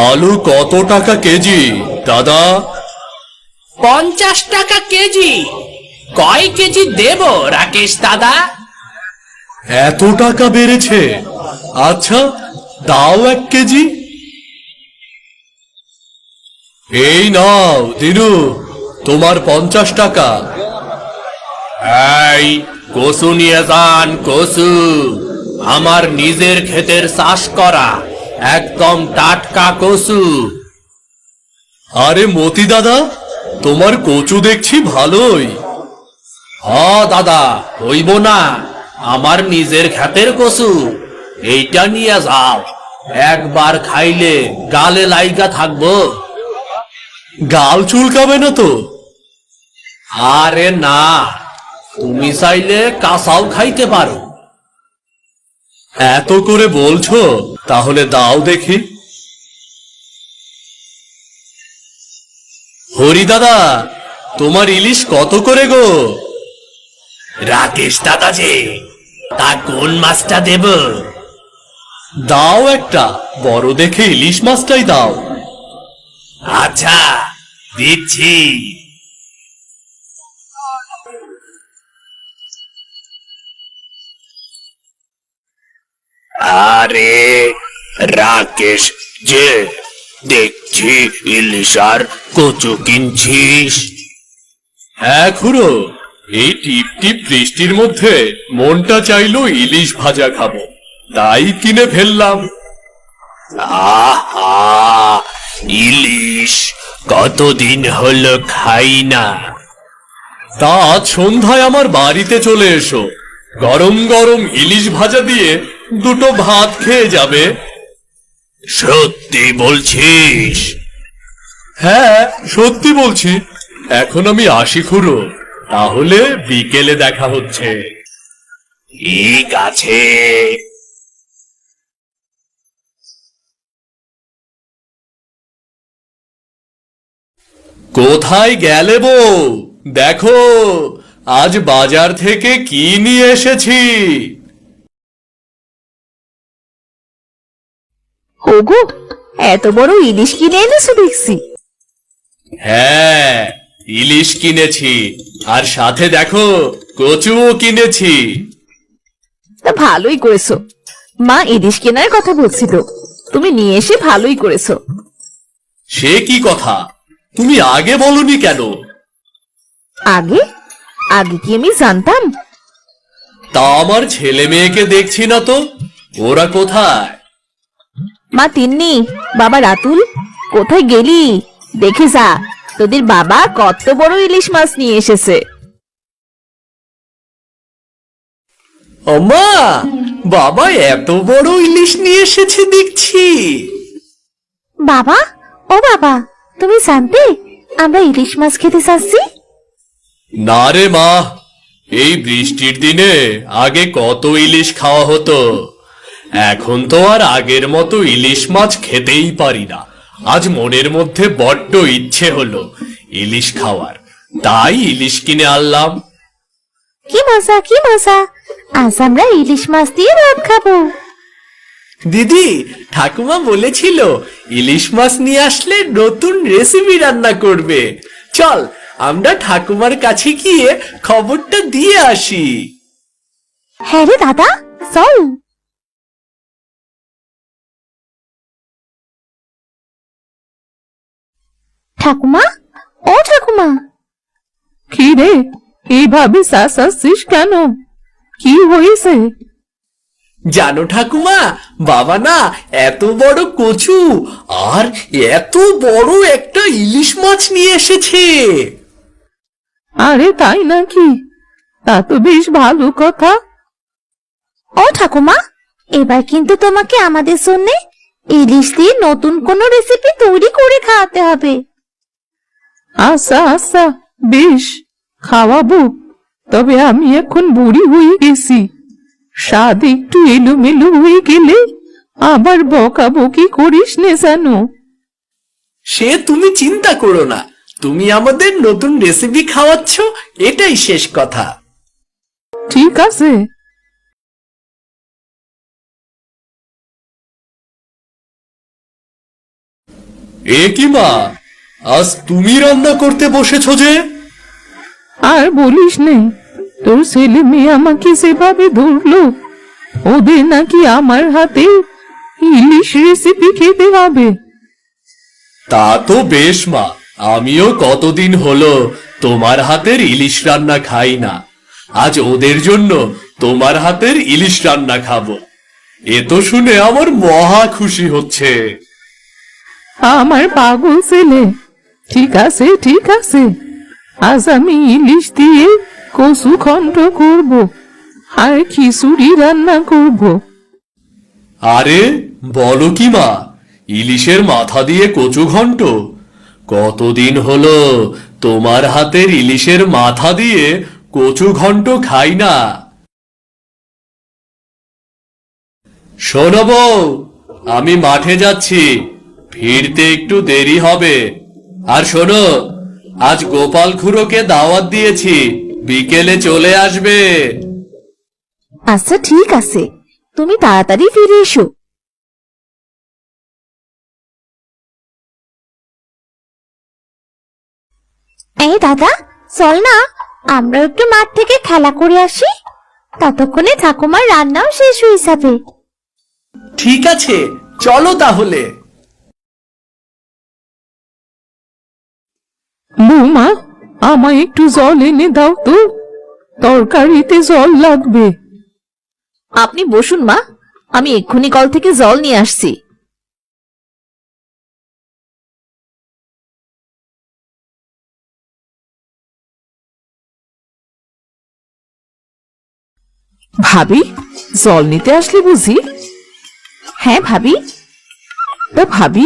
আলু কত টাকা কেজি দাদা? 50 টাকা কেজি। কয় কেজি দেব রাকেশ দাদা? এত টাকা বেড়েছে? আচ্ছা, দাও 1 কেজি। এই নাও দিনু, তোমার 50 টাকা। এই কচু নিয়ে যান, কচু। আমার নিজের ক্ষেতের চাষ করা, একদম টাটকা কচু। আরে মতি দাদা, তোমার কচু দেখছি ভালোই। দাদা, হইব না? আমার নিজের ক্ষেতের কচু। এইটা নিয়ে যাও, একবার খাইলে গালে লাইগা থাকবো। গাল চুলকাবে না তো? আরে না, তুমি চাইলে কাঁচাও খাইতে পারো। এত করে বলছো, তাহলে দাও দেখি। হরি দাদা, তোমার ইলিশ কত করে গো? রাকেশ দাদা যে, তা কোন মাছটা দেব? দাও একটা বড় দেখে ইলিশ মাছটাই দাও। আচ্ছা, দিচ্ছি। আরে রাকেশ যে, দেখছি ইলিশ আর কচু কিনছিস। হ্যাঁ খুড়ো, এই টিপ টিপ বৃষ্টির মধ্যে মনটা চাইলো ইলিশ ভাজা খাবো, তাই কিনে ফেললাম। আহা, ইলিশ কতদিন হলো খাই না। তা আজ সন্ধ্যায় আমার বাড়িতে চলে এসো, গরম গরম ইলিশ ভাজা দিয়ে দুটো ভাত খেয়ে যাবে। সত্যি বলছিস? হ্যাঁ, সত্যি বলছি। এখন আমি আসি খুড়ো, তাহলে বিকেলে দেখা হচ্ছে। ঠিক আছে। কোথায় গেলে বউ? দেখো, আজ বাজার থেকে কি নিয়ে এসেছি। ওগো, এত বড় ইলিশ কিনে এনেছো দেখছি। হ্যাঁ, ইলিশ কিনেছি, আর সাথে দেখো কচুও কিনেছি। তা ভালোই করেছো। মা ইলিশ কেনার কথা বলছিল, তুমি নিয়ে এসে ভালোই করেছো। সে কি কথা, তুমি আগে বলনি কেন? আগে আগে কি আমি জানতাম? তা আমার ছেলে মেয়েকে দেখছি না তো, ওরা কোথায়? মা তিন্নি, বাবা রাতুল, কোথায় গেলি? দেখে যা, তোদের বাবা কত বড় ইলিশ মাছ নিয়ে এসেছে। আম্মা, বাবা এত বড় ইলিশ নিয়ে এসেছে দেখছি। বাবা, ও বাবা, তুমি জানতে আমরা ইলিশ মাছ খেতে চাচ্ছি? না রে মা, এই বৃষ্টির দিনে আগে কত ইলিশ খাওয়া হতো, এখন তো আর আগের মতো ইলিশ মাছ খেতেই পারি না। আজ মনের মধ্যে বড্ড ইচ্ছে হলো ইলিশ খাওয়ার, তাই ইলিশ কিনে আনলাম। কি মজা, কি মজা! আজ আমরা ইলিশ মাছ দিয়ে ভাত খাবো। দিদি, ঠাকুমা বলেছিল ইলিশ মাছ নিয়ে আসলে নতুন রেসিপি রান্না করবে। চল, আমরা ঠাকুমার কাছে গিয়ে খবরটা দিয়ে আসি। হ্যাঁ রে দাদা, চল। ঠাকুমা, ও ঠাকুমা। কি রে, এইভাবে চেঁচাচ্ছিস কেন? কি হয়েছে? জানো ঠাকুমা, বাবা না এত বড় কচু আর এত বড় একটা ইলিশ মাছ নিয়ে এসেছে। আরে তাই নাকি? তা তো বেশ ভালো কথা। ও ঠাকুমা, এবার কিন্তু তোমাকে আমাদের জন্য ইলিশ দিয়ে নতুন কোনো রেসিপি তৈরি করে খাওয়াতে হবে। আচ্ছা আচ্ছা, বেশ, খাওয়াবো। তবে আমি এখন বুড়ি হয়ে গেছি, স্বাদ একটু এলোমেলো হয়ে গেলে আবার বকাবকি করিস নে জানো। সে তুমি চিন্তা করো না, তুমি আমাদের নতুন রেসিপি খাওয়াচ্ছ, এটাই শেষ কথা। ঠিক আছে। এ কি মা, আজ তুমি রান্না করতে বসেছো যে? আর বলিস নেই, তোর ছেলে মেয়ে আমাকে সেভাবে ধরলো, ওদের নাকি আমার হাতে ইলিশ রেসিপি খেতে হবে। তা তো বেশ মা, আমিও কতদিন হলো তোমার হাতের ইলিশ রান্না খাই না। আজ ওদের জন্য তোমার হাতের ইলিশ রান্না খাবো। এ তো শুনে আমার মহা খুশি হচ্ছে। আমার পাগল ছেলে, ঠিক আছে ঠিক আছে, আজ আমি ইলিশ দিয়ে কচু ঘন্ট করব আর খিচুড়ি রান্না করব। আরে বলো কি মা, ইলিশের মাথা দিয়ে কচু ঘন্ট? কতদিন হলো তোমার হাতের ইলিশের মাথা দিয়ে কচু ঘন্ট খাই না। শোনো বউ, আমি মাঠে যাচ্ছি, ফিরতে একটু দেরি হবে। আর শোনো, আজ গোপাল খুড়োকে দাওয়াত দিয়েছি, বিকেলে চলে আসবে। আচ্ছা ঠিক আছে, তুমি তাড়াতাড়ি ফিরে এসো। এই দাদা, চল না আমরা একটু মাঠ থেকে খেলা করে আসি, ততক্ষণে ঠাকুমার রান্নাও শেষ হয়ে যাবে। ঠিক আছে, চলো তাহলে। বৌমা, আমায় একটু জল এনে দাও তো, তরকারিতে জল লাগবে। আপনি বসুন মা, আমি এক্ষুনি কল থেকে জল নিয়ে আসছি। ভাবি, জল নিতে আসলে বুঝি? হ্যাঁ ভাবি। তা ভাবি,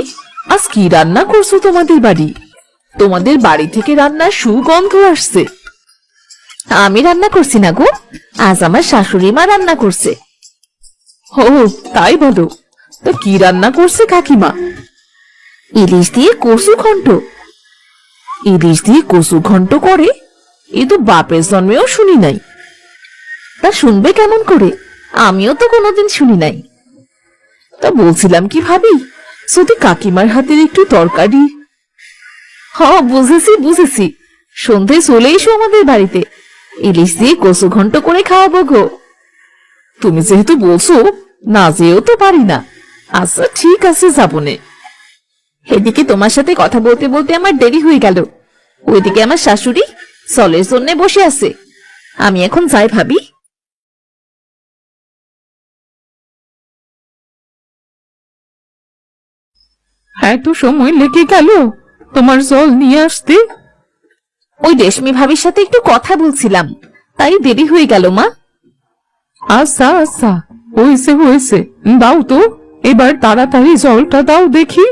আজ কি রান্না করছো তোমাদের বাড়ি? তোমাদের বাড়ি থেকে রান্নার সুগন্ধ আসছে। আমি রান্না করছি না গো, আজ আমার শাশুড়ি মা রান্না করছে। ও তাই বলো, তা কি রান্না করছে কাকিমা? ইলিশ দিয়ে কচু ঘন্ট। ইলিশ দিয়ে কচু ঘন্ট করে? এ তো বাপের জন্মেও শুনি নাই। তা শুনবে কেমন করে, আমিও তো কোনোদিন শুনি নাই। তা বলছিলাম কি ভাবি, যদি কাকিমার হাতের একটু তরকারি। হ্যাঁ বুঝেছি বুঝেছি, সন্ধে চলে এসো আমাদের বাড়িতে, ইলিশ দিয়ে কচু ঘন্ট করে খাওয়াবো গো। তুমি যেহেতু বলছো, না যেও তো পারি না। আচ্ছা ঠিক আছে, যাবনে। এদিকে তোমার সাথে কথা বলতে বলতে আমার দেরি হয়ে গেল, ওইদিকে আমার শাশুড়ি জলের জন্য বসে আছে। আমি এখন যাই ভাবি। এত সময় লেগে গেল তোমার জল নিয়ে আসতে? ওই রেশমি ভাবির সাথে একটু কথা বলছিলাম, তাই দেরি হয়ে গেল মা। আচ্ছা আচ্ছা, হয়েছে হয়েছে, দাও তো এবার তাড়াতাড়ি জলটা দাও দেখি।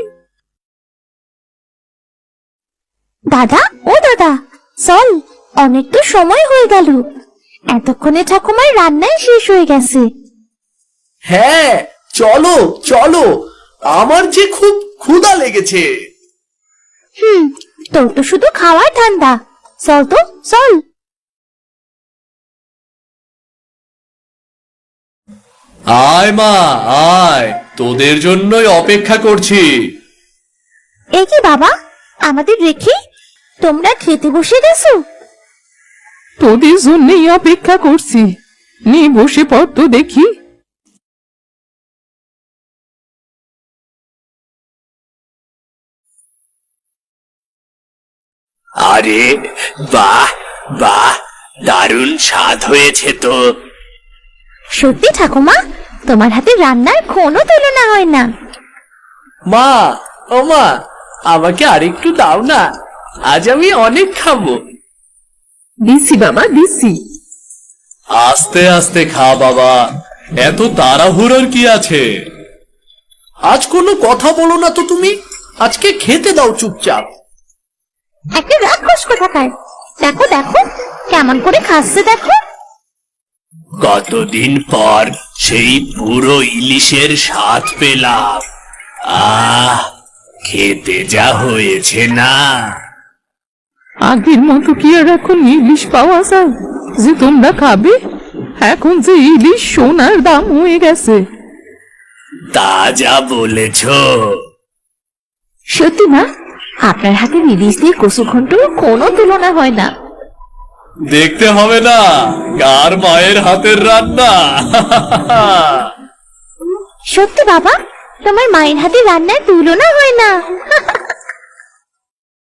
দাদা, ও দাদা, চল, অনেক তো সময় হয়ে গেল, এতক্ষণে ঠাকুমার রান্নাই শেষ হয়ে গেছে। হ্যাঁ চলো চলো, আমার যে খুব ক্ষুধা লেগেছে। তোর তো শুধু খাওয়ার ধান্দা, চল তো চল। আয় মা আয়, তোদের জন্যই অপেক্ষা করছি। এ কি বাবা, আমাদের রেখে তোমরা খেতে বসে গেছো? তোদের জন্যই অপেক্ষা করছি, নিয়ে বসে পড় তো দেখি। আরে বাহ বাহ, দারুণ স্বাদ হয়েছে তো। সত্যি ঠাকুমা, তোমার হাতে রান্নার কোনো তুলনা হয় না। মা, ও মা, আমাকে আরেকটু দাও না, আজ আমি অনেক খাবো। দিছি বাবা দিছি। আস্তে আস্তে খা বাবা, এত তাড়াহুড়োর কি আছে? আজ কোনো কথা বলো না তো তুমি, আজকে খেতে দাও চুপচাপ। একটা রাক্ষস কোথাকার, দেখো দেখো কেমন করে খাচ্ছে দেখো। কতদিন পর সেই পুরো ইলিশের স্বাদ পেলাম। আহ, খেতে যা হয়েছে না। আগের মতো কি আর এখন ইলিশ পাওয়া যায় যে তোমরা খাবে? এখন যে ইলিশ সোনার দাম হয়ে গেছে। তা যা বলেছ। সে সত্যি মা, আপনার হাতের ইলিশ দিয়ে কচু ঘন্টর কোনো তুলনা হয় না। দেখতে হবে না কার মায়ের হাতের রান্না। সত্যি বাবা, তোমার মায়ের হাতে রান্নার তুলনা হয় না।